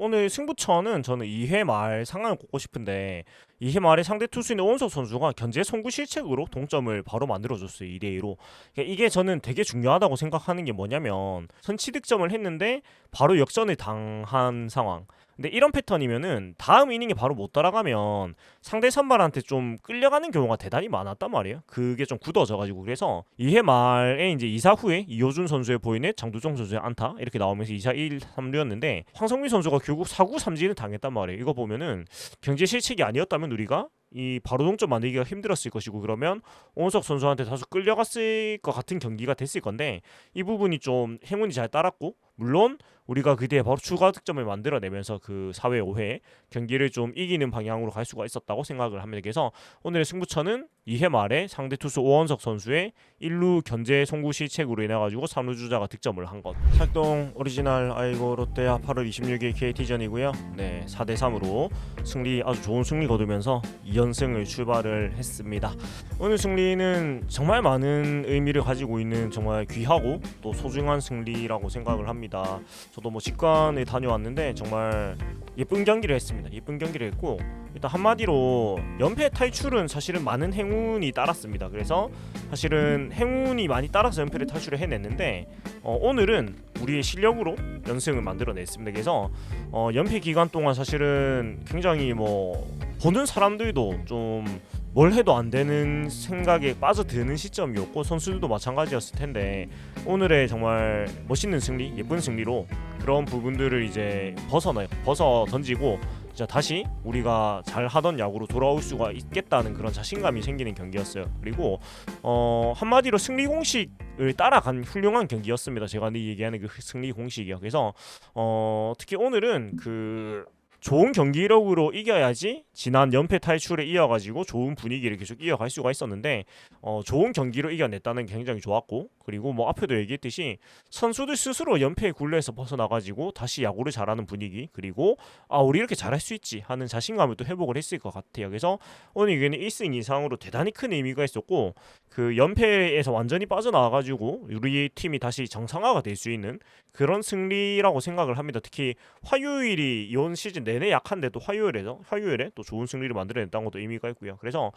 오늘 승부처는 저는 2회 말 상황을 꼽고 싶은데 2회 말에 상대 투수인 오원석 선수가 견제 송구 실책으로 동점을 바로 만들어줬어요. 2대2로. 이게 저는 되게 중요하다고 생각하는 게 뭐냐면 선취 득점을 했는데 바로 역전을 당한 상황. 근데 이런 패턴이면은 다음 이닝에 바로 못 따라가면 상대 선발한테 좀 끌려가는 경우가 대단히 많았단 말이에요. 그게 좀 굳어져가지고 그래서 2회 말에 이제 2사 후에 이호준 선수의 보이넷, 장두정 선수의 안타 이렇게 나오면서 2사 1, 3루였는데 황성민 선수가 결국 4구 3진을 당했단 말이에요. 이거 보면은 경제 실책이 아니었다면 우리가 이 바로 동점 만들기가 힘들었을 것이고 그러면 오은석 선수한테 다소 끌려갔을 것 같은 경기가 됐을 건데 이 부분이 좀 행운이 잘 따랐고 물론 우리가 그 뒤에 바로 추가 득점을 만들어내면서 그 4회 5회 경기를 좀 이기는 방향으로 갈 수가 있었다고 생각을 합니다. 그래서 오늘의 승부처는 2회 말에 상대 투수 오원석 선수의 1루 견제 송구 실책으로 인해 가지고 3루 주자가 득점을 한 것. 활동 오리지널 아이고 롯데와 8월 26일 KT전이고요. 네, 4대 3으로 승리 아주 좋은 승리 거두면서 2연승을 출발을 했습니다. 오늘 승리는 정말 많은 의미를 가지고 있는 정말 귀하고 또 소중한 승리라고 생각을 합니다. 저도 뭐 직관에 다녀왔는데 정말 예쁜 경기를 했습니다. 예쁜 경기를 했고 일단 한마디로 연패 탈출은 사실은 많은 행운이 따랐습니다. 그래서 사실은 행운이 많이 따라서 연패를 탈출을 해냈는데 오늘은 우리의 실력으로 연승을 만들어냈습니다. 그래서 연패 기간 동안 사실은 굉장히 뭐 보는 사람들도 좀 뭘 해도 안 되는 생각에 빠져드는 시점이었고 선수들도 마찬가지였을 텐데 오늘의 정말 멋있는 승리, 예쁜 승리로 그런 부분들을 이제 벗어 던지고 진짜 다시 우리가 잘 하던 야구로 돌아올 수가 있겠다는 그런 자신감이 생기는 경기였어요. 그리고 한마디로 승리 공식을 따라간 훌륭한 경기였습니다. 제가 얘기하는 그 승리 공식이요. 그래서 특히 오늘은 그 좋은 경기력으로 이겨야지 지난 연패 탈출에 이어가지고 좋은 분위기를 계속 이어갈 수가 있었는데 좋은 경기로 이겨냈다는 게 굉장히 좋았고 그리고 뭐 앞에도 얘기했듯이 선수들 스스로 연패의 굴레에서 벗어나가지고 다시 야구를 잘하는 분위기 그리고 우리 이렇게 잘할 수 있지 하는 자신감을 또 회복을 했을 것 같아요. 그래서 오늘 이게는 1승 이상으로 대단히 큰 의미가 있었고 그 연패에서 완전히 빠져나와가지고 우리 팀이 다시 정상화가 될 수 있는 그런 승리라고 생각을 합니다. 특히 화요일이 이번 시즌 내내 약한데도 화요일에 또 좋은 승리를 만들어냈다는 것도 의미가 있고요. 그래서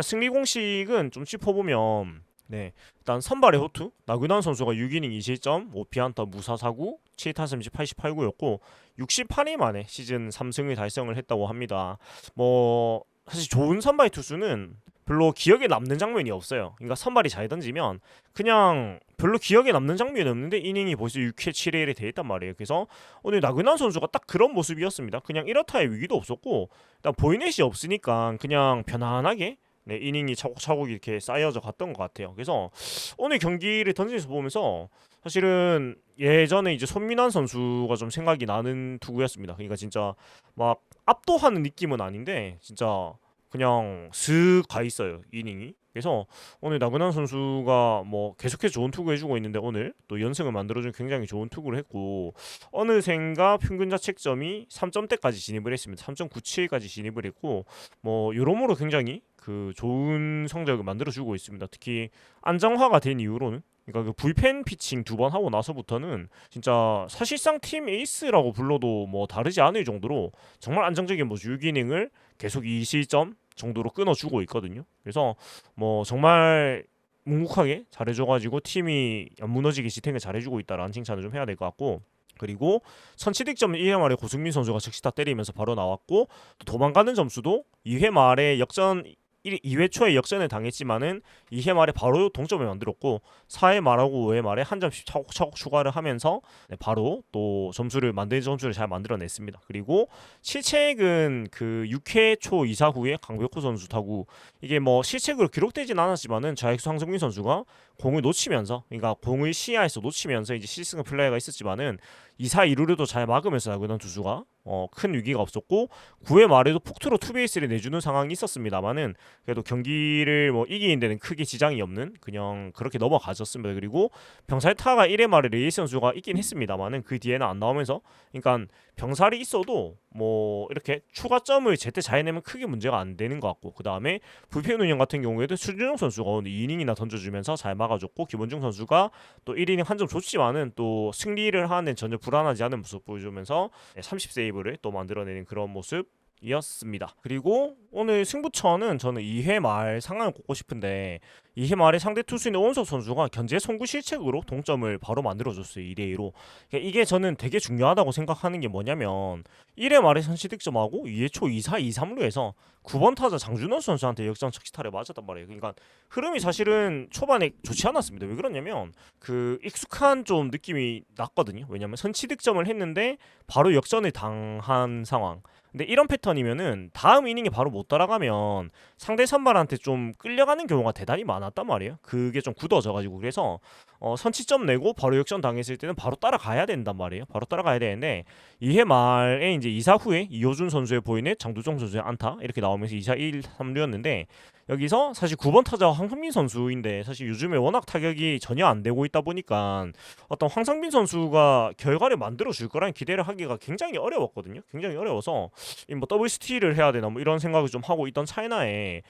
승리 공식은 좀 짚어보면 네, 일단 선발의 호투 나균환 선수가 6이닝 2실점 5피안타 무사사구 7타삼진 88구였고 68일 만에 시즌 3승을 달성을 했다고 합니다. 뭐 사실 좋은 선발 투수는 별로 기억에 남는 장면이 없어요. 그러니까 선발이 잘 던지면 그냥 별로 기억에 남는 장면이 없는데 이닝이 벌써 6회 7회에 돼 있단 말이에요. 그래서 오늘 나균환 선수가 딱 그런 모습이었습니다. 그냥 1회타의 위기도 없었고 일단 보이넷이 없으니까 그냥 편안하게 네, 이닝이 차곡차곡 이렇게 쌓여져 갔던 것 같아요. 그래서 오늘 경기를 던지면서 보면서 사실은 예전에 이제 손민환 선수가 좀 생각이 나는 투구였습니다. 그러니까 진짜 막 압도하는 느낌은 아닌데 진짜 그냥 슥 가 있어요 이닝이. 그래서 오늘 나근환 선수가 뭐 계속해서 좋은 투구 해주고 있는데 오늘 또 연승을 만들어준 굉장히 좋은 투구를 했고 어느샌가 평균 자책점이 3점대까지 진입을 했습니다. 3.97까지 진입을 했고 뭐 여러모로 굉장히 그 좋은 성적을 만들어주고 있습니다. 특히 안정화가 된 이후로는 그러니까 그 불펜 피칭 2번 하고 나서부터는 진짜 사실상 팀 에이스라고 불러도 뭐 다르지 않을 정도로 정말 안정적인 뭐 6이닝을 계속 2실점 정도로 끊어주고 있거든요. 그래서 뭐 정말 묵묵하게 잘해줘가지고 팀이 안 무너지게 지탱을 잘해주고 있다라는 칭찬을 좀 해야 될 것 같고 그리고 선취 득점은 1회 말에 고승민 선수가 즉시타 때리면서 바로 나왔고 또 도망가는 점수도 2회 말에 2회 초에 역전을 당했지만은 2회 말에 바로 동점을 만들었고 4회 말하고 5회 말에 한 점씩 차곡차곡 추가를 하면서 바로 또 점수를 잘 만들어냈습니다. 그리고 실책은 그 6회 초 2사 후에 강백호 선수 타구 이게 뭐 실책으로 기록되진 않았지만은 좌익수 황성민 선수가 공을 놓치면서 그러니까 공을 시야에서 놓치면서 이제 실승 플레이가 있었지만은 2사 2루도 잘 막으면서 나그던 투수가 큰 위기가 없었고 9회 말에도 폭투로 투베이스를 내주는 상황이 있었습니다만은 그래도 경기를 뭐 이기는 데는 크게 지장이 없는 그냥 그렇게 넘어가졌습니다. 그리고 병살타가 1회 말에 레이스 선수가 있긴 했습니다만은 그 뒤에는 안 나오면서 그러니까 병살이 있어도 뭐 이렇게 추가점을 제때 잘 내면 크게 문제가 안 되는 것 같고 그 다음에 불펜 운영 같은 경우에도 수준용 선수가 오늘 2이닝이나 던져주면서 잘 막아줬고 김원중 선수가 또 1이닝 한 점 줬지만은 또 승리를 하는 전혀 불안하지 않은 모습 보여주면서 30세이브 세이브를 또 만들어내는 그런 모습이었습니다. 그리고 오늘 승부처는 저는 2회 말 상황을 꼽고 싶은데 2회 말에 상대 투수인 오원석 선수가 견제 송구 실책으로 동점을 바로 만들어줬어요. 2대2로. 이게 저는 되게 중요하다고 생각하는 게 뭐냐면 1회 말에 선취 득점하고 2회 초 2사 2, 3루에서 9번 타자 장준원 선수한테 역전 적시타를 맞았단 말이에요. 그러니까 흐름이 사실은 초반에 좋지 않았습니다. 왜 그러냐면 그 익숙한 좀 느낌이 났거든요. 왜냐면 선취 득점을 했는데 바로 역전을 당한 상황. 근데 이런 패턴이면은 다음 이닝에 바로 못 따라가면 상대 선발한테 좀 끌려가는 경우가 대단히 많았단 말이에요. 그게 좀 굳어져가지고 그래서 선취점 내고 바로 역전 당했을 때는 바로 따라가야 된단 말이에요. 바로 따라가야 되는데 2회 말에 이제 2사 후에 이호준 선수의 보이는 장두정 선수의 안타 이렇게 나오면서 2사 1, 3루였는데 여기서 사실 9번 타자 황성민 선수인데 사실 요즘에 워낙 타격이 전혀 안 되고 있다 보니까 어떤 황성민 선수가 결과를 만들어 줄 거라는 기대를 하기가 굉장히 어려웠거든요. 굉장히 어려워서 뭐 더블 스틸을 해야 되나 뭐 이런 생각을 좀 하고 있던 차이나에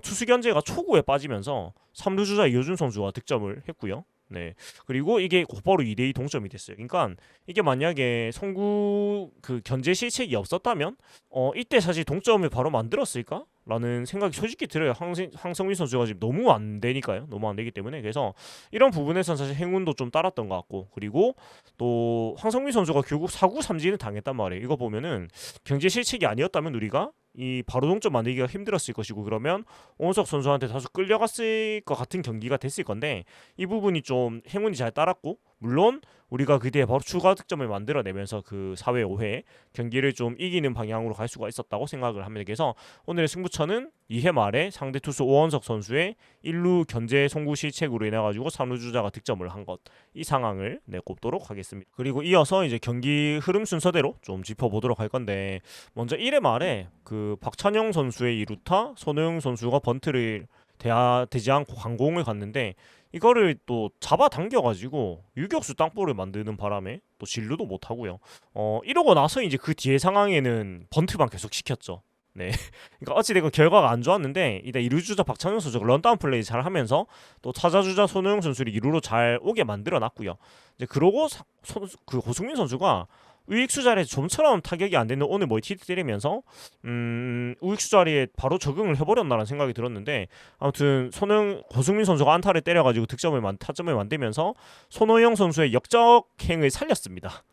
투수 견제가 초구에 빠지면서 3루 주자 이호준 선수가 득점을 했고요. 네. 그리고 이게 곧바로 2대2 동점이 됐어요. 그러니까 이게 만약에 송구 그 견제 실책이 없었다면 이때 사실 동점을 바로 만들었을까? 라는 생각이 솔직히 들어요. 황성민 선수가 지금 너무 안 되니까요. 너무 안 되기 때문에 그래서 이런 부분에선 사실 행운도 좀 따랐던 것 같고 그리고 또 황성민 선수가 결국 4구 3진을 당했단 말이에요. 이거 보면은 경제 실책이 아니었다면 우리가 이 바로 동점 만들기가 힘들었을 것이고 그러면 오은석 선수한테 다소 끌려갔을 것 같은 경기가 됐을 건데 이 부분이 좀 행운이 잘 따랐고 물론 우리가 그 뒤에 바로 추가 득점을 만들어내면서 그 4회 5회 경기를 좀 이기는 방향으로 갈 수가 있었다고 생각을 합니다. 그래서 오늘의 승부처는 2회 말에 상대 투수 오원석 선수의 1루 견제 송구 실책으로 인해 가지고 3루 주자가 득점을 한 것 이 상황을 꼽도록 하겠습니다. 그리고 이어서 이제 경기 흐름 순서대로 좀 짚어보도록 할 건데 먼저 1회 말에 그 박찬영 선수의 2루타 손호영 선수가 번트를 되지 않고 강공을 갔는데 이거를 또 잡아당겨가지고 유격수 땅볼을 만드는 바람에 또 진루도 못하고요. 이러고 나서 이제 그 뒤에 상황에는 번트만 계속 시켰죠. 네. 그러니까 어찌됐건 결과가 안 좋았는데 이때 2루주자 박찬영 선수가 런다운 플레이 잘 하면서 또 타자주자 손호영 선수를 2루로 잘 오게 만들어 놨고요. 이제 그러고 그 고승민 선수가 우익수 자리에 좀처럼 타격이 안 되는 오늘 멀티히트 때리면서 우익수 자리에 바로 적응을 해버렸나라는 생각이 들었는데 아무튼 고승민 선수가 안타를 때려가지고 타점을 만들면서 손호영 선수의 역적행을 살렸습니다.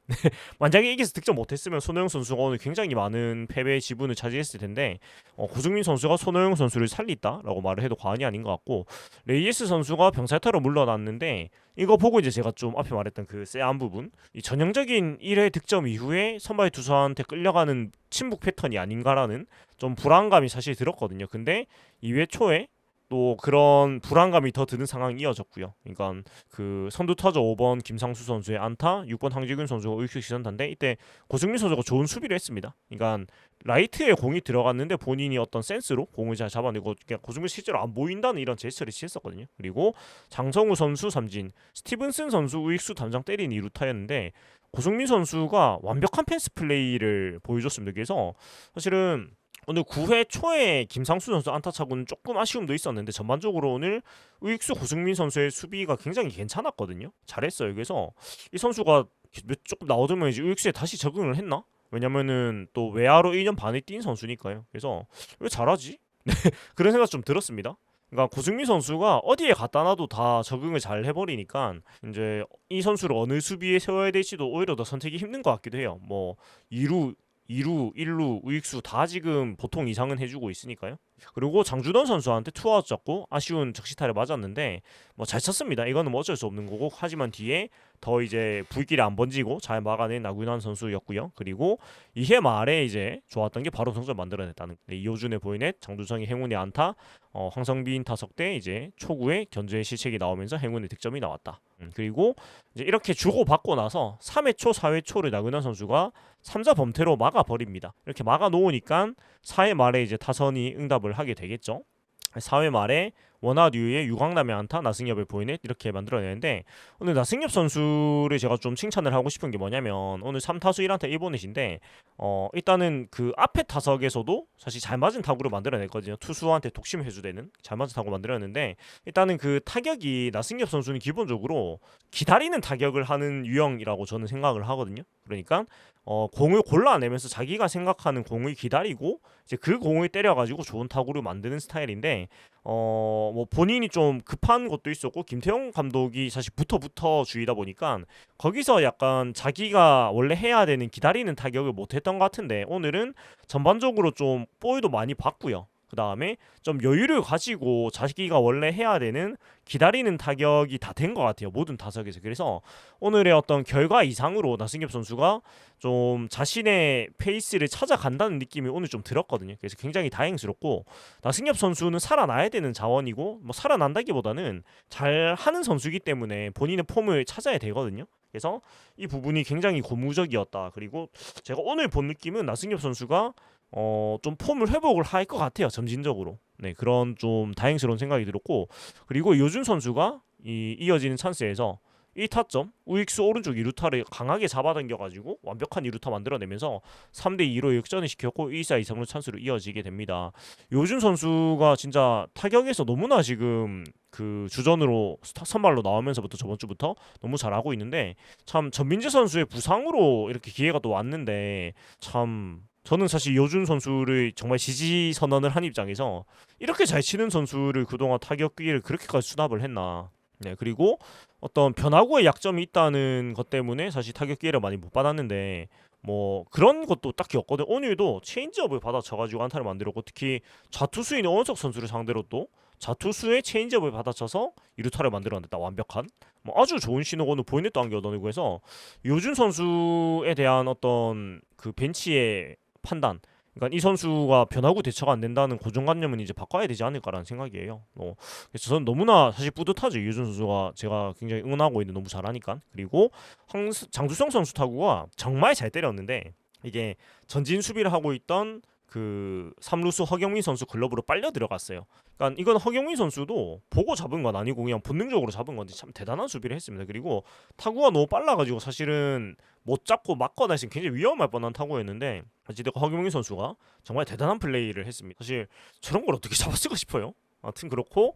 만약에 이기서 득점 못했으면 손호영 선수가 오늘 굉장히 많은 패배의 지분을 차지했을 텐데 고승민 선수가 손호영 선수를 살렸다라고 말을 해도 과언이 아닌 것 같고 레이에스 선수가 병살타로 물러났는데 이거 보고 이제 제가 좀 앞에 말했던 그 쎄한 부분 이 전형적인 1회 득점 이후에 선발 투수한테 끌려가는 침묵 패턴이 아닌가라는 좀 불안감이 사실 들었거든요. 근데 2회 초에 또 그런 불안감이 더 드는 상황이 이어졌고요. 그러니까 그 선두 타자 5번 김상수 선수의 안타, 6번 황지균 선수가 우익수 시선타인데 이때 고승민 선수가 좋은 수비를 했습니다. 그러니까 라이트에 공이 들어갔는데 본인이 어떤 센스로 공을 잘 잡아내고 고승민 실제로 안 보인다는 이런 제스처를 취했었거든요. 그리고 장성우 선수 삼진, 스티븐슨 선수 우익수 담장 때린 2루타였는데 고승민 선수가 완벽한 펜스 플레이를 보여줬습니다. 그래서 사실은 오늘 9회 초에 김상수 선수 안타차고는 조금 아쉬움도 있었는데 전반적으로 오늘 우익수 고승민 선수의 수비가 굉장히 괜찮았거든요. 잘했어요. 그래서 이 선수가 조금 나오더면 이제 우익수에 다시 적응을 했나? 왜냐면은 또 외야로 1년 반을 뛴 선수니까요. 그래서 왜 잘하지? 그런 생각 좀 들었습니다. 그러니까 고승민 선수가 어디에 갖다 놔도 다 적응을 잘 해버리니까 이제 이 선수를 어느 수비에 세워야 될지도 오히려 더 선택이 힘든 것 같기도 해요. 뭐 2루 1루, 우익수 다 지금 보통 이상은 해주고 있으니까요. 그리고 장준원 선수한테 투아웃 잡고 아쉬운 적시타를 맞았는데 뭐 잘 쳤습니다. 이거는 뭐 어쩔 수 없는 거고 하지만 뒤에 더 이제 불길이 안 번지고 잘 막아낸 나균환 선수였고요. 그리고 2회 말에 이제 좋았던 게 바로 동점 만들어냈다는 이호준의 보이넷, 장두성의 행운의 안타, 황성빈 타석 때 이제 초구에 견제의 실책이 나오면서 행운의 득점이 나왔다. 그리고 이제 이렇게 주고받고 나서 3회 초, 4회 초를 나균환 선수가 3자 범퇴로 막아버립니다. 이렇게 막아놓으니까 4회 말에 이제 타선이 응답을 하게 되겠죠. 4회 말에 원화류의 유광남의 안타, 나승엽의 보이넷 이렇게 만들어내는데 오늘 나승엽 선수를 제가 좀 칭찬을 하고 싶은 게 뭐냐면 오늘 3타수 1안타 1보넷인데 일단은 그 앞에 타석에서도 사실 잘 맞은 타구를 만들어냈거든요. 투수한테 독심 해주되는 잘 맞은 타구 만들어냈는데 일단은 그 타격이 나승엽 선수는 기본적으로 기다리는 타격을 하는 유형이라고 저는 생각을 하거든요. 그러니까 공을 골라내면서 자기가 생각하는 공을 기다리고 이제 그 공을 때려가지고 좋은 타구를 만드는 스타일인데 뭐 본인이 좀 급한 것도 있었고 김태형 감독이 사실 붙어 주의다 보니까 거기서 약간 자기가 원래 해야 되는 기다리는 타격을 못했던 것 같은데 오늘은 전반적으로 좀 볼도 많이 봤고요. 그 다음에 좀 여유를 가지고 자기가 원래 해야 되는 기다리는 타격이 다 된 것 같아요. 모든 타석에서. 그래서 오늘의 어떤 결과 이상으로 나승엽 선수가 좀 자신의 페이스를 찾아간다는 느낌이 오늘 좀 들었거든요. 그래서 굉장히 다행스럽고 나승엽 선수는 살아나야 되는 자원이고 뭐 살아난다기보다는 잘 하는 선수이기 때문에 본인의 폼을 찾아야 되거든요. 그래서 이 부분이 굉장히 고무적이었다. 그리고 제가 오늘 본 느낌은 나승엽 선수가 좀 폼을 회복을 할 것 같아요. 점진적으로. 네, 그런 좀 다행스러운 생각이 들었고 그리고 요준 선수가 이어지는 찬스에서 1타점 우익수 오른쪽 2루타를 강하게 잡아당겨가지고 완벽한 2루타 만들어내면서 3대2로 역전을 시켰고 1사 2상루 찬스로 이어지게 됩니다. 요준 선수가 진짜 타격에서 너무나 지금 그 주전으로 선발로 나오면서부터 저번 주부터 너무 잘하고 있는데 참 전민재 선수의 부상으로 이렇게 기회가 또 왔는데 참 저는 사실 요준 선수를 정말 지지 선언을 한 입장에서 이렇게 잘 치는 선수를 그동안 타격 기회를 그렇게까지 수납을 했나. 네, 그리고 어떤 변화구의 약점이 있다는 것 때문에 사실 타격 기회를 많이 못 받았는데 뭐 그런 것도 딱히 없거든. 오늘도 체인지업을 받아쳐가지고 안타를 만들었고 특히 좌투수인 오원석 선수를 상대로 또 좌투수의 체인지업을 받아쳐서 2루타를 만들어냈다. 완벽한 뭐 아주 좋은 신호고는 보이넷도 안겨 얻어내고 해서 요준 선수에 대한 어떤 그 벤치의 판단 그러니까 이 선수가 변화구 대처가 안 된다는 고정관념은 이제 바꿔야 되지 않을까라는 생각이에요. 그래서 저는 너무나 사실 뿌듯하죠. 이효준 선수가 제가 굉장히 응원하고 있는 너무 잘하니까. 그리고 장두성 선수 타구가 정말 잘 때렸는데 이게 전진 수비를 하고 있던 그 3루수 허경민 선수 글러브로 빨려 들어갔어요. 그러니까 이건 허경민 선수도 보고 잡은 건 아니고 그냥 본능적으로 잡은 건데 참 대단한 수비를 했습니다. 그리고 타구가 너무 빨라가지고 사실은 못 잡고 맞거나 했으면 굉장히 위험할 뻔한 타구였는데 어찌됐건 허경민 선수가 정말 대단한 플레이를 했습니다. 사실 저런 걸 어떻게 잡았을까 싶어요. 하여튼 그렇고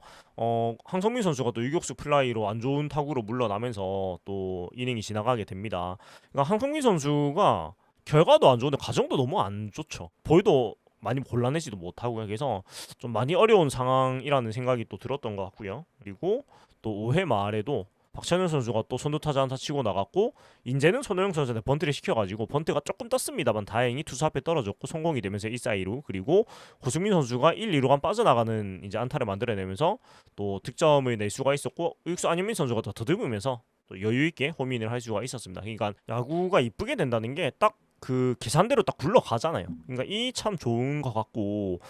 황성민 선수가 또 유격수 플라이로 안 좋은 타구로 물러나면서 또 이닝이 지나가게 됩니다. 그러니까 황성민 선수가 결과도 안 좋은데 과정도 너무 안 좋죠. 볼도 많이 골라내지도 못하고 그래서 좀 많이 어려운 상황이라는 생각이 또 들었던 것 같고요. 그리고 또 5회 말에도 박찬현 선수가 또 선두타자 안타 치고 나갔고 이제는 손호영 선수한테 번트를 시켜가지고 번트가 조금 떴습니다만 다행히 투수 앞에 떨어졌고 성공이 되면서 1-2루 그리고 고승민 선수가 1-2루간 빠져나가는 이제 안타를 만들어내면서 또 득점을 낼 수가 있었고 유격수 안현민 선수가 더 더듬으면서 또 여유 있게 호민을 할 수가 있었습니다. 그러니까 야구가 이쁘게 된다는 게딱 그 계산대로 딱 굴러가잖아요. 그러니까 이 참 좋은 것 같고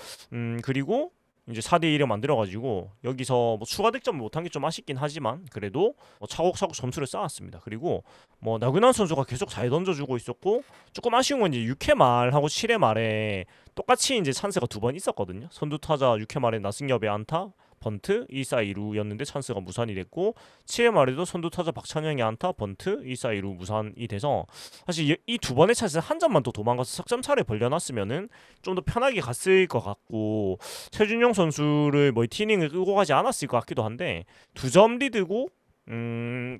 그리고 이제 4대1을 만들어가지고 여기서 뭐 추가 득점 못한 게 좀 아쉽긴 하지만 그래도 뭐 차곡차곡 점수를 쌓았습니다. 그리고 뭐 나그난 선수가 계속 잘 던져주고 있었고 조금 아쉬운 건 이제 6회 말하고 7회 말에 똑같이 이제 찬스가 두 번 있었거든요. 선두타자 6회 말에 나승엽의 안타 번트 1-4-2루였는데 찬스가 무산이 됐고 7회 말에도 선두타자 박찬영의 안타 번트 1-4-2루 무산이 돼서 사실 이 두 번의 찬스는 한 점만 더 도망가서 석점 차를 벌려놨으면은 좀 더 편하게 갔을 것 같고 최준용 선수를 멀티이닝을 끌고 가지 않았을 것 같기도 한데 2점 리드고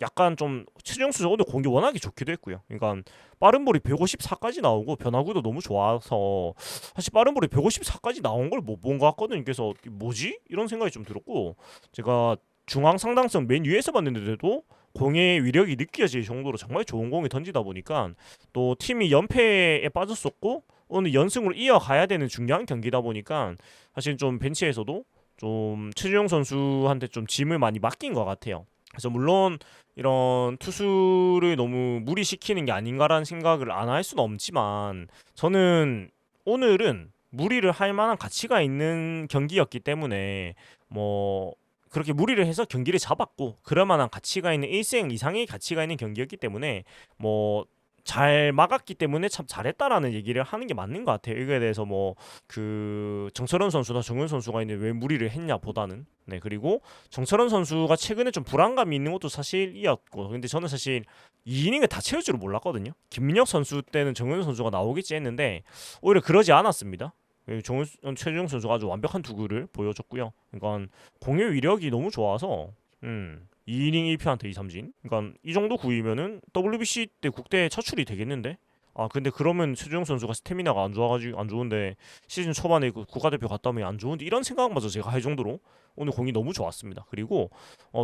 약간 좀 최준용 선수 오늘 공기 워낙에 좋기도 했고요. 그러니까 빠른 볼이 154까지 나오고 변화구도 너무 좋아서 사실 빠른 볼이 154까지 나온 걸 못 본 것 같거든요. 그래서 뭐지? 이런 생각이 좀 들었고 제가 중앙 상당성 맨 위에서 봤는데도 공의 위력이 느껴질 정도로 정말 좋은 공을 던지다 보니까 또 팀이 연패에 빠졌었고 오늘 연승으로 이어가야 되는 중요한 경기다 보니까 사실 좀 벤치에서도 좀 최준용 선수한테 좀 짐을 많이 맡긴 것 같아요. 그래서 물론 이런 투수를 너무 무리시키는 게 아닌가라는 생각을 안 할 수는 없지만 저는 오늘은 무리를 할 만한 가치가 있는 경기였기 때문에 뭐 그렇게 무리를 해서 경기를 잡았고 그럴 만한 가치가 있는 1승 이상의 가치가 있는 경기였기 때문에 뭐 잘 막았기 때문에 참 잘했다라는 얘기를 하는 게 맞는 것 같아요. 이거에 대해서 뭐 그 정철원 선수나 정은 선수가 있는 왜 무리를 했냐보다는 네 그리고 정철원 선수가 최근에 좀 불안감이 있는 것도 사실이었고 근데 저는 사실 2이닝을 다 채울 줄은 몰랐거든요. 김민혁 선수 때는 정은 선수가 나오겠지 했는데 오히려 그러지 않았습니다. 최준용 선수가 아주 완벽한 투구를 보여줬고요. 그러니까 공의 위력이 너무 좋아서 2이닝 1피안타 2삼진. 그러니까 이 정도 구위면은 WBC 때 국대 차출이 되겠는데? 아 근데 그러면 최주영 선수가 스태미나가 안 좋아가지고 안 좋은데 시즌 초반에 그 국가대표 갔다 오면 안 좋은데 이런 생각마저 제가 할 정도로 오늘 공이 너무 좋았습니다. 그리고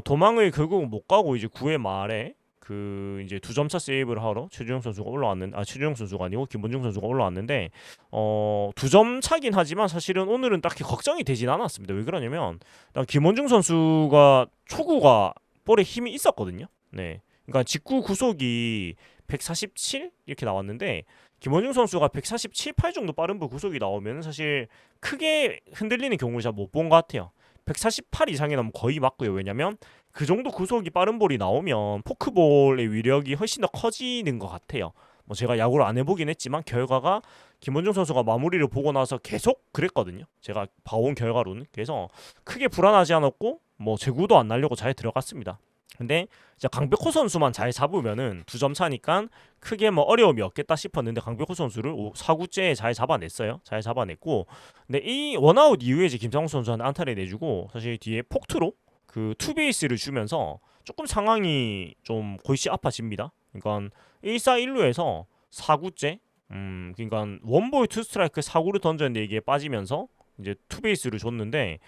도망을 결국 못 가고 이제 9회 말에 그 이제 2점차 세이브를 하러 최주영 선수가 올라왔는 최주영 선수가 아니고 김본중 선수가 올라왔는데 2점 차긴 하지만 사실은 오늘은 딱히 걱정이 되진 않았습니다. 왜 그러냐면 일단 김원중 선수가 초구가 볼에 힘이 있었거든요. 네. 그러니까 직구 구속이 147 이렇게 나왔는데 김원중 선수가 147, 8 정도 빠른 볼 구속이 나오면 사실 크게 흔들리는 경우를 잘 못 본 것 같아요. 148 이상이 나면 거의 맞고요. 왜냐면 그 정도 구속이 빠른 볼이 나오면 포크볼의 위력이 훨씬 더 커지는 것 같아요. 뭐 제가 야구를 안 해보긴 했지만 결과가 김원중 선수가 마무리를 보고 나서 계속 그랬거든요. 제가 봐온 결과로는. 그래서 크게 불안하지 않았고 뭐 제구도 안 날려고 잘 들어갔습니다. 근데 이제 강백호 선수만 잘 잡으면은 2점 차니까 크게 뭐 어려움이 없겠다 싶었는데 강백호 선수를 4구째에 잘 잡아냈어요. 잘 잡아냈고 근데 이 원아웃 이후에 이제 김상욱 선수한테 안타를 내주고 사실 뒤에 폭투로 그 투베이스를 주면서 조금 상황이 좀 골치 아파집니다. 그러니까 1사 1루에서 4구째 그러니까 원볼 투 스트라이크 4구를 던졌는데 이게 빠지면서 이제 투베이스를 줬는데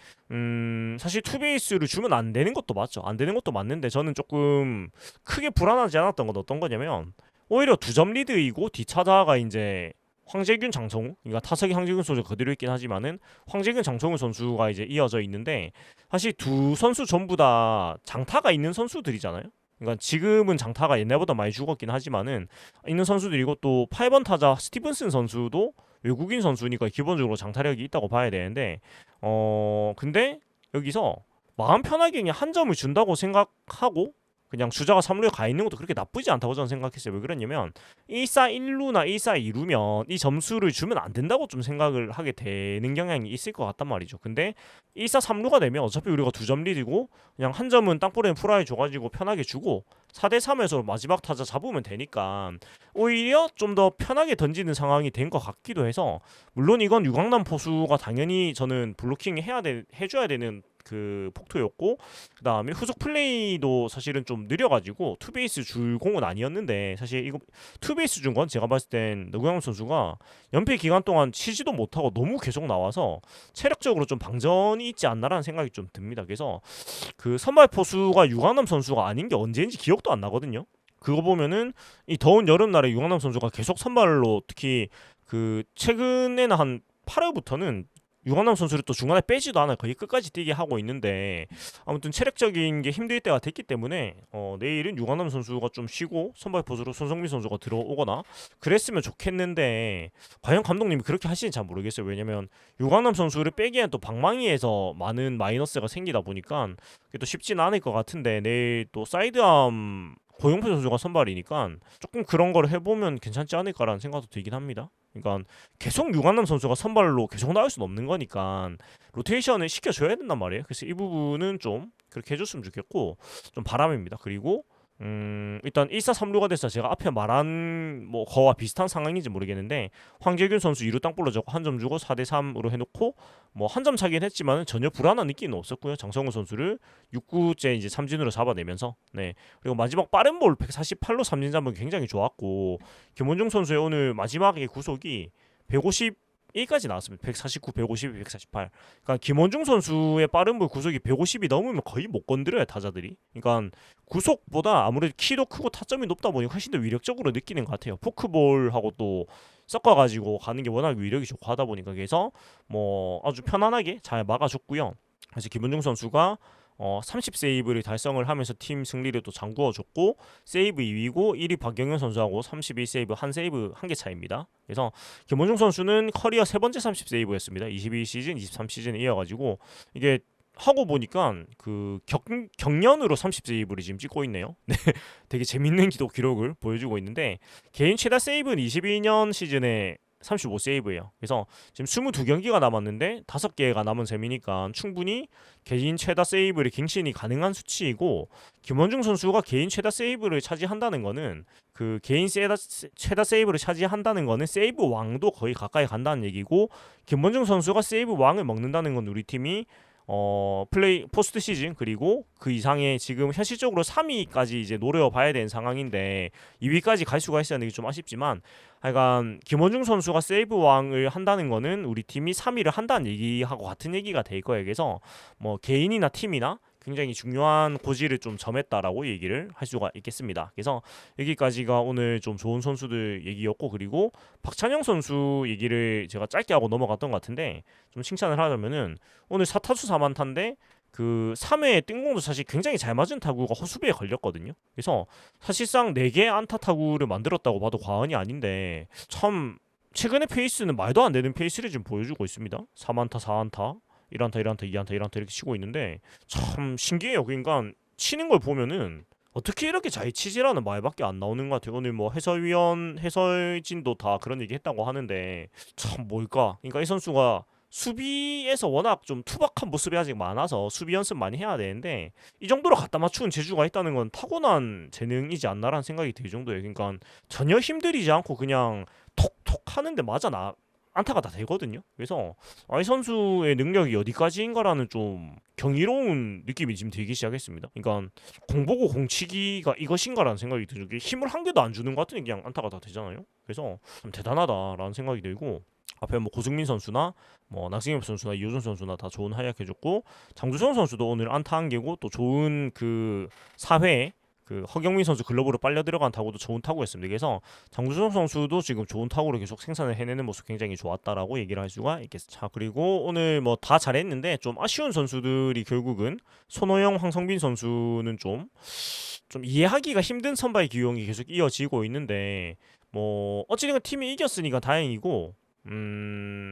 사실 투베이스를 주면 안 되는 것도 맞죠. 안 되는 것도 맞는데 저는 조금 크게 불안하지 않았던 건 어떤 거냐면 오히려 2점 리드이고 뒤차다가 이제 황재균 장성우 그러니까 타석에 황재균 선수가 그대로 있긴 하지만은 황재균 장성우 선수가 이제 이어져 있는데 사실 두 선수 전부 다 장타가 있는 선수들이잖아요. 그러니까 지금은 장타가 옛날보다 많이 죽었긴 하지만은 있는 선수들이고 또 8번 타자 스티븐슨 선수도 외국인 선수니까 기본적으로 장타력이 있다고 봐야 되는데 근데 여기서 마음 편하게 그냥 한 점을 준다고 생각하고 그냥 주자가 3루에 가 있는 것도 그렇게 나쁘지 않다고 저는 생각했어요. 왜 그러냐면 1사 1루나 1사 2루면 이 점수를 주면 안 된다고 좀 생각을 하게 되는 경향이 있을 것 같단 말이죠. 근데 1사 3루가 되면 어차피 우리가 2점 리드고 그냥 한 점은 땅볼에 프라이 줘가지고 편하게 주고 4대 3에서 마지막 타자 잡으면 되니까 오히려 좀 더 편하게 던지는 상황이 된 것 같기도 해서 물론 이건 유강남 포수가 당연히 저는 블로킹 해줘야 되는 그 폭투였고 그 다음에 후속 플레이도 사실은 좀 느려가지고 투베이스 줄 공은 아니었는데 사실 이거 투베이스 준 건 제가 봤을 땐 노구영 선수가 연패 기간 동안 치지도 못하고 너무 계속 나와서 체력적으로 좀 방전이 있지 않나라는 생각이 좀 듭니다. 그래서 그 선발 포수가 유강남 선수가 아닌 게 언제인지 기억도 안 나거든요. 그거 보면은 이 더운 여름날에 유강남 선수가 계속 선발로 특히 그 최근에는 한 8회부터는 유강남 선수를 또 중간에 빼지도 않아요. 거의 끝까지 뛰게 하고 있는데 아무튼 체력적인 게 힘들 때가 됐기 때문에 내일은 유강남 선수가 좀 쉬고 선발 포수로 손성민 선수가 들어오거나 그랬으면 좋겠는데 과연 감독님이 그렇게 하시는지 잘 모르겠어요. 왜냐면 유강남 선수를 빼기엔 또 방망이에서 많은 마이너스가 생기다 보니까 그게 또 쉽지는 않을 것 같은데 내일 또 사이드암 고영표 선수가 선발이니까 조금 그런 걸 해보면 괜찮지 않을까라는 생각도 들긴 합니다. 그러니까 계속 유관남 선수가 선발로 계속 나올 수는 없는 거니까 로테이션을 시켜줘야 된단 말이에요. 그래서 이 부분은 좀 그렇게 해줬으면 좋겠고 좀 바람입니다. 그리고 일단 1사 3루가 돼서 제가 앞에 말한 뭐 거와 비슷한 상황인지 모르겠는데 황재균 선수 2루 땅볼로 잡고 한 점 주고 4대 3으로 해놓고 뭐 한 점 차긴 했지만 전혀 불안한 느낌은 없었고요. 장성우 선수를 6구째 이제 삼진으로 잡아내면서 네 그리고 마지막 빠른 볼 148로 삼진 잡은 게 굉장히 좋았고 김원중 선수의 오늘 마지막에 구속이 151까지 나왔습니다. 149, 150, 148. 그러니까 김원중 선수의 빠른 볼 구속이 150이 넘으면 거의 못 건드려요 타자들이. 그러니까 구속보다 아무래도 키도 크고 타점이 높다 보니 훨씬 더 위력적으로 느끼는 것 같아요. 포크볼하고 또 섞어가지고 가는 게 워낙 위력이 좋고 하다 보니까 그래서 뭐 아주 편안하게 잘 막아줬고요. 그래서 김원중 선수가 30세이브를 달성을 하면서 팀 승리를 또 잠그어줬고 세이브 2위고 1위 박경현 선수하고 31세이브 한 세이브 한 개 차입니다. 그래서 김원중 선수는 커리어 세 번째 30세이브였습니다. 22시즌, 23시즌에 이어가지고 이게 하고 보니까 그 경년으로 30세이브를 지금 찍고 있네요. 네, 되게 재밌는 기록을 보여주고 있는데 개인 최다 세이브는 22년 시즌에 35세이브예요. 그래서 지금 22경기가 남았는데 5개가 남은 셈이니까 충분히 개인 최다 세이브를 갱신이 가능한 수치이고, 김원중 선수가 개인 최다 세이브를 차지한다는 거는 그 개인 최다 세이브를 차지한다는 거는 세이브 왕도 거의 가까이 간다는 얘기고, 김원중 선수가 세이브 왕을 먹는다는 건 우리 팀이 플레이 포스트 시즌 그리고 그 이상의 지금 현실적으로 3위까지 이제 노려봐야 되는 상황인데 2위까지 갈 수가 있었는데 좀 아쉽지만, 하여간 김원중 선수가 세이브 왕을 한다는 거는 우리 팀이 3위를 한다는 얘기하고 같은 얘기가 될 거예요. 그래서 뭐 개인이나 팀이나 굉장히 중요한 고지를 좀 점했다라고 얘기를 할 수가 있겠습니다. 그래서 여기까지가 오늘 좀 좋은 선수들 얘기였고, 그리고 박찬영 선수 얘기를 제가 짧게 하고 넘어갔던 것 같은데, 좀 칭찬을 하자면은 오늘 4타수 4만타인데 그 3회 뜬공도 사실 굉장히 잘 맞은 타구가 허수비에 걸렸거든요. 그래서 사실상 4개 안타 타구를 만들었다고 봐도 과언이 아닌데, 참 최근의 페이스는 말도 안 되는 페이스를 지금 보여주고 있습니다. 4만타 4안타 1안타 1안타 2안타 1안타 이렇게 치고 있는데 참 신기해요. 그러니까 치는 걸 보면은 어떻게 이렇게 잘 치지라는 말밖에 안 나오는 것 같아요. 오늘 뭐 해설진도 다 그런 얘기 했다고 하는데 참 뭘까? 그러니까 이 선수가 수비에서 워낙 좀 투박한 모습이 아직 많아서 수비 연습 많이 해야 되는데, 이 정도로 갖다 맞추는 재주가 있다는 건 타고난 재능이지 않나라는 생각이 들 정도예요. 그러니까 전혀 힘들이지 않고 그냥 톡톡 하는데 맞아 나 안타가 다 되거든요. 그래서 이 선수의 능력이 어디까지인가라는 좀 경이로운 느낌이 지금 들기 시작했습니다. 그러니까 공보고 공치기가 이것인가라는 생각이 들고, 힘을 한 개도 안 주는 것 같은 그냥 안타가 다 되잖아요. 그래서 좀 대단하다라는 생각이 들고, 앞에 뭐 고승민 선수나 뭐 낙승엽 선수나 이호준 선수나 다 좋은 활약 해줬고, 장주성 선수도 오늘 안타 한 개고 또 좋은 그 4회 그 허경민 선수 글러브로 빨려 들어간 타구도 좋은 타구였습니다. 그래서 장주성 선수도 지금 좋은 타구를 계속 생산을 해내는 모습 굉장히 좋았다라고 얘기를 할 수가 있겠습니다. 자, 그리고 오늘 뭐 다 잘했는데 좀 아쉬운 선수들이 결국은 손호영, 황성빈 선수는 좀 이해하기가 힘든 선발 기용이 계속 이어지고 있는데, 뭐 어찌됐건 팀이 이겼으니까 다행이고,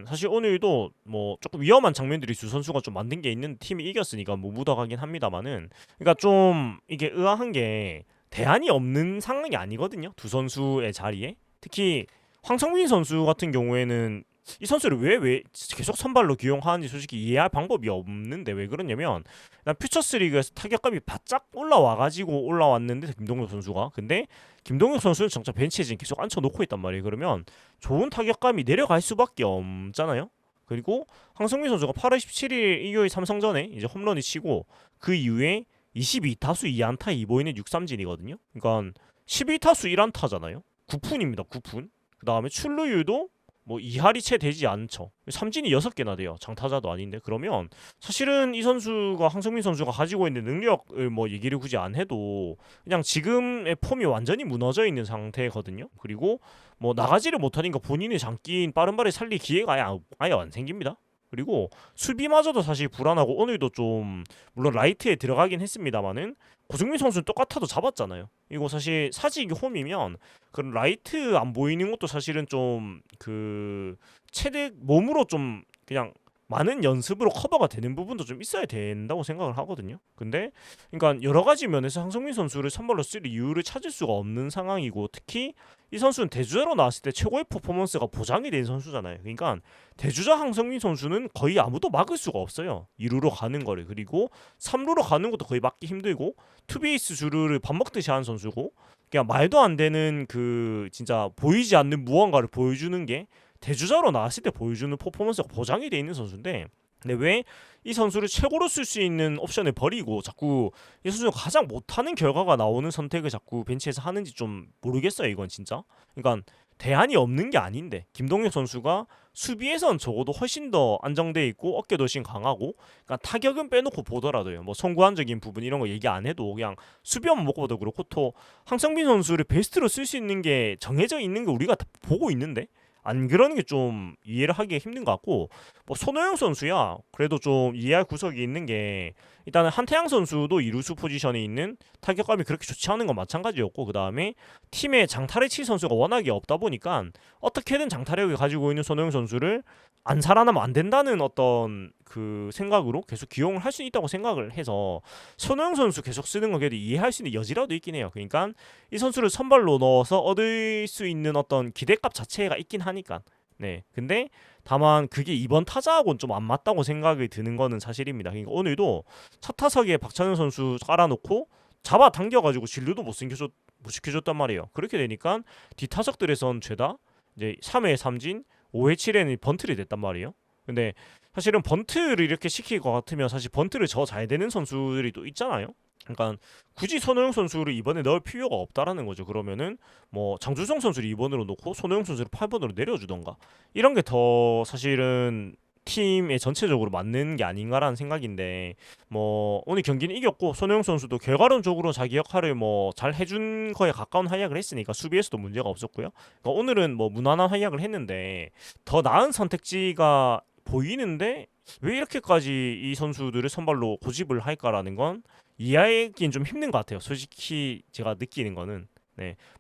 사실 오늘도 뭐 조금 위험한 장면들이 두 선수가 좀 만든 게 있는 팀이 이겼으니까 뭐 묻어가긴 합니다만은, 그러니까 좀 이게 의아한 게 대안이 없는 상황이 아니거든요. 두 선수의 자리에 특히 황성민 선수 같은 경우에는 이 선수를 왜 계속 선발로 기용하는지 솔직히 이해할 방법이 없는데, 왜 그러냐면 난 퓨처스 리그에서 타격감이 바짝 올라와가지고 올라왔는데 김동혁 선수가, 근데 김동혁 선수는 정작 벤치에 지금 계속 앉혀놓고 있단 말이에요. 그러면 좋은 타격감이 내려갈 수밖에 없잖아요. 그리고 황성민 선수가 8월 17일 일요일 삼성전에 이제 홈런이 치고 그 이후에 22타수 2안타 2보이는 6삼진이거든요. 그러니까 11타수 1안타잖아요. 9푼입니다. 9푼. 그 다음에 출루율도 뭐 2할이 채 되지 않죠. 삼진이 6개나 돼요. 장타자도 아닌데. 그러면 사실은 이 선수가, 황성민 선수가 가지고 있는 능력을 뭐 얘기를 굳이 안 해도 그냥 지금의 폼이 완전히 무너져 있는 상태거든요. 그리고 뭐 나가지를 못하니까 본인의 장기인 빠른 발을 살릴 기회가 아예 안 생깁니다. 그리고 수비마저도 사실 불안하고, 오늘도 좀 물론 라이트에 들어가긴 했습니다만은 고승민 선수는 똑같아도 잡았잖아요. 이거 사실 사직이 홈이면 그런 라이트 안 보이는 것도 사실은 좀 그 체대 몸으로 좀 그냥 많은 연습으로 커버가 되는 부분도 좀 있어야 된다고 생각을 하거든요. 근데 그러니까 여러 가지 면에서 황성민 선수를 선발로 쓸 이유를 찾을 수가 없는 상황이고, 특히 이 선수는 대주자로 나왔을 때 최고의 퍼포먼스가 보장이 된 선수잖아요. 그러니까 대주자 황성민 선수는 거의 아무도 막을 수가 없어요. 2루로 가는 거를. 그리고 3루로 가는 것도 거의 막기 힘들고, 투베이스 주루를 밥 먹듯이 하는 선수고, 그냥 말도 안 되는 그 진짜 보이지 않는 무언가를 보여주는 게 대주자로 나왔을 때 보여주는 퍼포먼스가 보장이 돼 있는 선수인데, 근데 왜 이 선수를 최고로 쓸 수 있는 옵션을 버리고 자꾸 이 선수가 가장 못하는 결과가 나오는 선택을 자꾸 벤치에서 하는지 좀 모르겠어요. 이건 진짜. 그러니까 대안이 없는 게 아닌데, 김동혁 선수가 수비에선 적어도 훨씬 더 안정돼 있고 어깨도 훨씬 강하고, 그러니까 타격은 빼놓고 보더라도요, 뭐 선구안적인 부분 이런 거 얘기 안 해도 그냥 수비만 먹고 봐도 그렇고, 또 황성빈 선수를 베스트로 쓸 수 있는 게 정해져 있는 게 우리가 다 보고 있는데 안 그러는 게 좀 이해를 하기가 힘든 것 같고, 뭐 손호영 선수야 그래도 좀 이해할 구석이 있는 게, 일단은 한태양 선수도 이루수 포지션에 있는 타격감이 그렇게 좋지 않은 건 마찬가지였고, 그 다음에 팀에 장타를 칠 선수가 워낙에 없다 보니까 어떻게든 장타력을 가지고 있는 손호영 선수를 안 살아나면 안 된다는 어떤 그 생각으로 계속 기용을 할 수 있다고 생각을 해서 손흥민 선수 계속 쓰는 거 그래도 이해할 수 있는 여지라도 있긴 해요. 그러니까 이 선수를 선발로 넣어서 얻을 수 있는 어떤 기대값 자체가 있긴 하니까. 네. 근데 다만 그게 이번 타자하고는 좀 안 맞다고 생각이 드는 거는 사실입니다. 그러니까 오늘도 첫 타석에 박찬현 선수 깔아놓고 잡아 당겨가지고 진루도 못 시켜줬단 말이에요. 그렇게 되니까 뒷타석들에선 죄다 이제 3회 삼진, 5회 7회는 번트를 냈단 말이에요. 근데 사실은 번트를 이렇게 시킬 것 같으면 사실 번트를 저 잘 되는 선수들이 또 있잖아요. 그러니까 굳이 손호영 선수를 이번에 넣을 필요가 없다라는 거죠. 그러면은 뭐 장주성 선수를 2번으로 놓고 손호영 선수를 8번으로 내려주던가 이런 게 더 사실은 팀에 전체적으로 맞는 게 아닌가라는 생각인데 뭐 오늘 경기는 이겼고 손호영 선수도 결과론적으로 자기 역할을 뭐 잘 해준 거에 가까운 활약을 했으니까 수비에서도 문제가 없었고요. 그러니까 오늘은 뭐 무난한 활약을 했는데 더 나은 선택지가 보이는데 왜 이렇게까지 이 선수들을 선발로 고집을 할까라는 건 이해하기는 좀 힘든 것 같아요. 솔직히 제가 느끼는 거는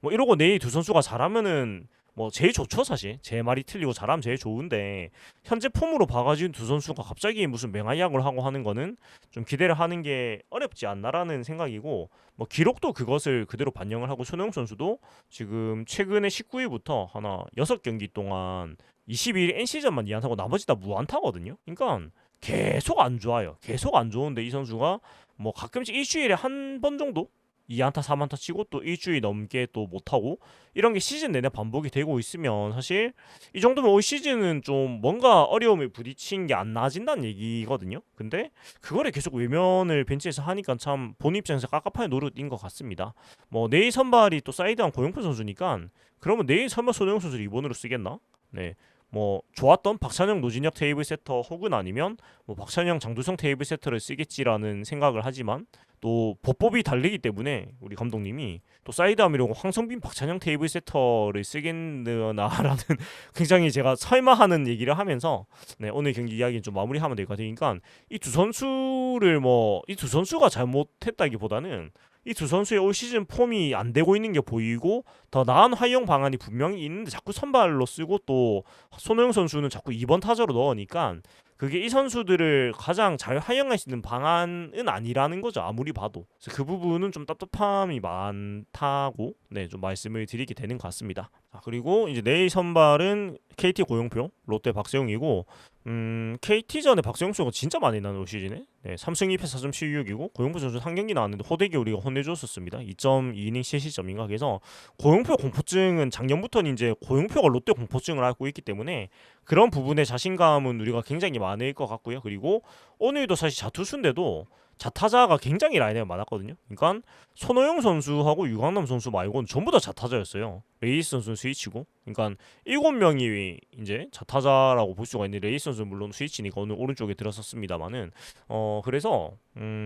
뭐 이러고 내일 두 선수가 잘하면은 뭐 제일 좋죠 사실. 제 말이 틀리고 잘하면 제일 좋은데 현재 폼으로 봐가지고 두 선수가 갑자기 무슨 맹활약을 하고 하는 거는 좀 기대를 하는 게 어렵지 않나라는 생각이고 뭐 기록도 그것을 그대로 반영을 하고 손흥민 선수도 지금 최근에 19일부터 하나 6경기 동안 22일 NC전만 2안타고 나머지 다 무안타거든요. 그러니까 계속 안 좋아요. 계속 안 좋은데 이 선수가 뭐 가끔씩 일주일에 한 번 정도 2안타 3안타 치고 또 일주일 넘게 또 못하고 이런 게 시즌 내내 반복이 되고 있으면 사실 이 정도면 올 시즌은 좀 뭔가 어려움에 부딪힌 게 안 나아진다는 얘기거든요. 근데 그거를 계속 외면을 벤치에서 하니까 참 본 입장에서 깝깝한 노릇인 것 같습니다. 뭐 내일 선발이 또 사이드한 고영표 선수니까 그러면 내일 설마 손흥민 선수를 2번으로 쓰겠나? 네. 뭐 좋았던 박찬영 노진혁 테이블 세터 혹은 아니면 뭐 박찬영 장두성 테이블 세터를 쓰겠지라는 생각을 하지만 또 보법이 다르기 때문에 우리 감독님이 또 사이드함이라고 황성빈 박찬영 테이블 세터를 쓰겠느냐라는 굉장히 제가 설마하는 얘기를 하면서 오늘 경기 이야기는 좀 마무리하면 될 것 같으니까 이 두 선수를 뭐 이 두 선수가 잘못했다기보다는 이 두 선수의 올 시즌 폼이 안 되고 있는 게 보이고 더 나은 활용 방안이 분명히 있는데 자꾸 선발로 쓰고 또 손흥민 선수는 자꾸 2번 타자로 넣으니까 그게 이 선수들을 가장 잘 활용할 수 있는 방안은 아니라는 거죠. 아무리 봐도. 그래서 그 부분은 좀 답답함이 많다고 좀 말씀을 드리게 되는 것 같습니다. 자, 그리고 이제 내일 선발은 KT 고용표, 롯데 박세웅이고 KT전에 박세웅 선수가 진짜 많이 나는 올 시즌에 3승 2패 4점 16이고 고용표 선수 한 경기 나왔는데 호되게 우리가 혼내줬었습니다. 2.2이닝 실시점인가. 그래서 고용표 공포증은 작년부터는 이제 고용표가 롯데 공포증을 앓고 있기 때문에 그런 부분에 자신감은 우리가 굉장히 많을 것 같고요. 그리고 오늘도 사실 자투수인데도 자타자가 굉장히 라인에 많았거든요. 그러니까 손호영 선수하고 유강남 선수 말고는 전부 다 자타자였어요. 레이스 선수는 스위치고, 그러니까 7명이 이제 자타자라고 볼 수가 있는 레이스 선수는 물론 스위치니까 오늘 오른쪽에 들어섰습니다만은 그래서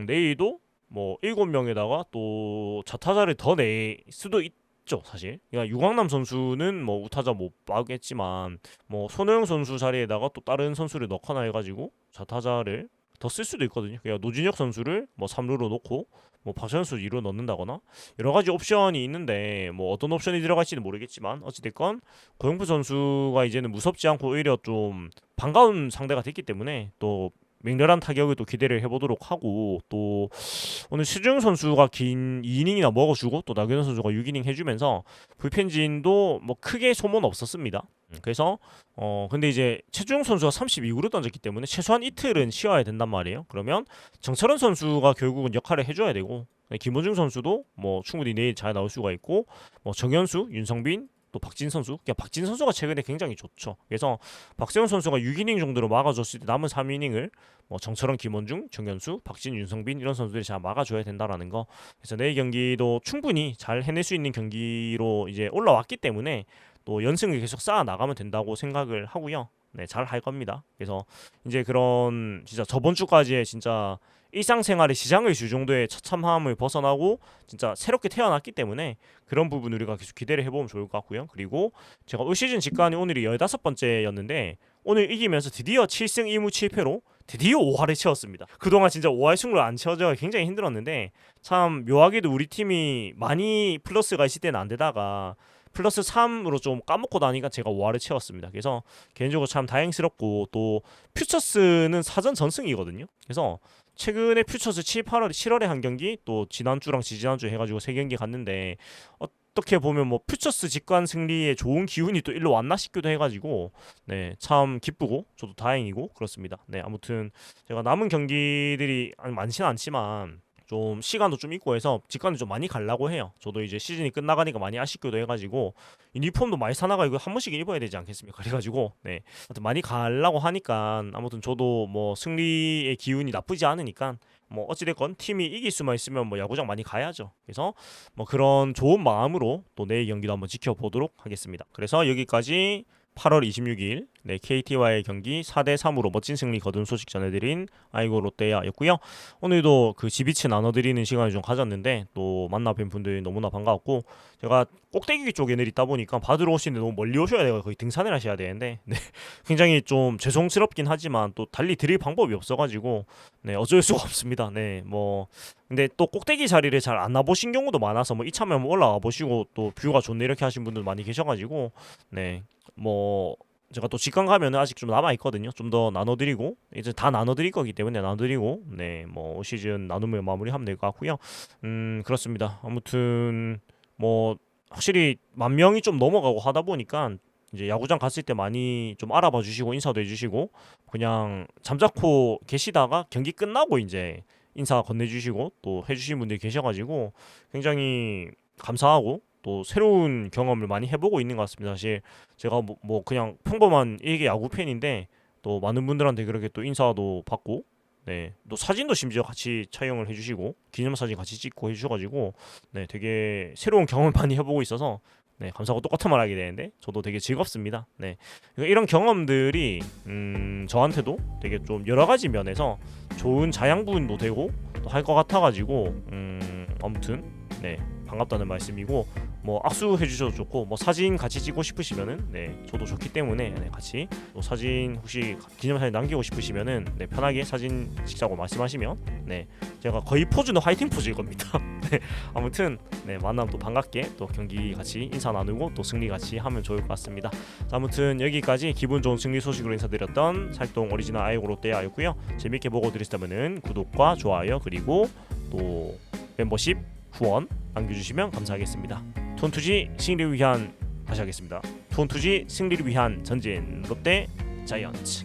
내일도 뭐 7명에다가 또 자타자를 더 낼 수도 있죠 사실. 그러니까 유강남 선수는 뭐 우타자 못 빠겠지만 뭐 손호영 선수 자리에다가 또 다른 선수를 넣거나 해가지고 자타자를 더 쓸 수도 있거든요. 그러니까 노진혁 선수를 뭐 3루로 놓고 뭐 박찬현 선수 2루 넣는다거나 여러 가지 옵션이 있는데 뭐 어떤 옵션이 들어갈지는 모르겠지만 어찌됐건 고영표 선수가 이제는 무섭지 않고 오히려 좀 반가운 상대가 됐기 때문에 또 맹렬한 타격을 또 기대를 해보도록 하고 또 오늘 시중 선수가 긴 2이닝이나 먹어주고 또 나균원 선수가 6이닝 해주면서 불펜진도 뭐 크게 소모는 없었습니다. 그래서 근데 이제 최주영 선수가 32구를 던졌기 때문에 최소한 이틀은 쉬어야 된단 말이에요. 그러면 정철원 선수가 결국은 역할을 해줘야 되고 김원중 선수도 뭐 충분히 내일 잘 나올 수가 있고 뭐 정현수, 윤성빈 또 박진 선수, 그러니까 박진 선수가 최근에 굉장히 좋죠. 그래서 박세훈 선수가 6이닝 정도로 막아줬을 때 남은 3이닝을 뭐 정철원, 김원중, 정현수, 박진, 윤성빈 이런 선수들이 잘 막아줘야 된다라는 거. 그래서 내일 경기도 충분히 잘 해낼 수 있는 경기로 이제 올라왔기 때문에 또 연승을 계속 쌓아 나가면 된다고 생각을 하고요. 잘 할 겁니다. 그래서 이제 그런 진짜 저번 주까지의 진짜 일상생활의 시장의 주 정도의 처참함을 벗어나고 진짜 새롭게 태어났기 때문에 그런 부분 우리가 계속 기대를 해보면 좋을 것 같고요. 그리고 제가 올 시즌 직관이 오늘이 15번째였는데 오늘 이기면서 드디어 7승 2무 7패로 드디어 5할을 채웠습니다. 그동안 진짜 5할 승률 안 채워져 굉장히 힘들었는데 참 묘하게도 우리 팀이 많이 플러스가 있을 때는 안 되다가 플러스 3으로 좀 까먹고 나니까 제가 5할을 채웠습니다. 그래서 개인적으로 참 다행스럽고 또 퓨처스는 사전 전승이거든요. 그래서 최근에 퓨처스 7, 8월, 7월에 한 경기 또 지난주랑 지지난주 해가지고 3경기 갔는데 어떻게 보면 뭐 퓨처스 직관 승리에 좋은 기운이 또 일로 왔나 싶기도 해가지고 네, 참 기쁘고 저도 다행이고 그렇습니다. 네, 아무튼 제가 남은 경기들이 많지는 않지만 좀 시간도 좀 있고 해서 직관을 좀 많이 가려고 해요. 저도 이제 시즌이 끝나가니까 많이 아쉽기도 해가지고 유니폼도 많이 사나가 이거 한 번씩 입어야 되지 않겠습니까? 그래가지고 네, 아무튼 많이 가려고 하니까 아무튼 저도 뭐 승리의 기운이 나쁘지 않으니까 뭐 어찌됐건 팀이 이길 수만 있으면 뭐 야구장 많이 가야죠. 그래서 뭐 그런 좋은 마음으로 또 내일 경기도 한번 지켜보도록 하겠습니다. 그래서 여기까지 8월 26일 네, KT와의 경기 4대3으로 멋진 승리 거둔 소식 전해드린 아이고 롯데야였고요. 오늘도 그 지비치 나눠드리는 시간을 좀 가졌는데 또 만나 뵌 분들 너무나 반가웠고 제가 꼭대기 쪽에 있다 보니까 받으러 오시는데 너무 멀리 오셔야 돼요. 거의 등산을 하셔야 되는데 네, 굉장히 좀 죄송스럽긴 하지만 또 달리 드릴 방법이 없어가지고 네, 어쩔 수가 없습니다. 네, 뭐 근데 또 꼭대기 자리를 잘 안 나보신 경우도 많아서 뭐 이참에 한번 올라와 보시고 또 뷰가 좋네 이렇게 하신 분들 많이 계셔가지고 네, 뭐 제가 또 직관 가면은 아직 좀 남아 있거든요. 좀 더 나눠드리고 이제 다 나눠드릴 거기 때문에 나눠드리고 네뭐 시즌 나눔을 마무리하면 될 것 같고요. 그렇습니다. 아무튼 뭐 확실히 10,000명이 좀 넘어가고 하다 보니까 이제 야구장 갔을 때 많이 좀 알아봐 주시고 인사도 해주시고 그냥 잠자코 계시다가 경기 끝나고 이제 인사 건네주시고 또 해주신 분들이 계셔가지고 굉장히 감사하고 또 새로운 경험을 많이 해보고 있는 것 같습니다. 사실 제가 뭐 그냥 평범한 일개 야구 팬인데 또 많은 분들한테 그렇게 또 인사도 받고 네, 또 사진도 심지어 같이 촬영을 해주시고 기념사진 같이 찍고 해주셔가지고 네, 되게 새로운 경험을 많이 해보고 있어서 네, 감사하고 똑같은 말 하게 되는데 저도 되게 즐겁습니다. 네, 그러니까 이런 경험들이 저한테도 되게 좀 여러 가지 면에서 좋은 자양분도 되고 또 할 것 같아가지고 아무튼 네, 반갑다는 말씀이고 뭐 악수해 주셔도 좋고 뭐 사진 같이 찍고 싶으시면은 네, 저도 좋기 때문에 네, 같이 또 사진 혹시 기념사진 남기고 싶으시면은 네, 편하게 사진 찍자고 말씀하시면 네, 제가 거의 포즈는 화이팅 포즈일 겁니다. 네, 아무튼 네, 만나면 또 반갑게 또 경기 같이 인사 나누고 또 승리 같이 하면 좋을 것 같습니다. 자, 아무튼 여기까지 기분 좋은 승리 소식으로 인사드렸던 살동 오리지널 아이고 롯데야였고요. 재밌게 보고 드리셨다면은 구독과 좋아요 그리고 또 멤버십 후원 남겨주시면 감사하겠습니다. 투혼투지 승리를 위한 다시 하겠습니다. 투혼투지 승리를 위한 전진 롯데 자이언츠.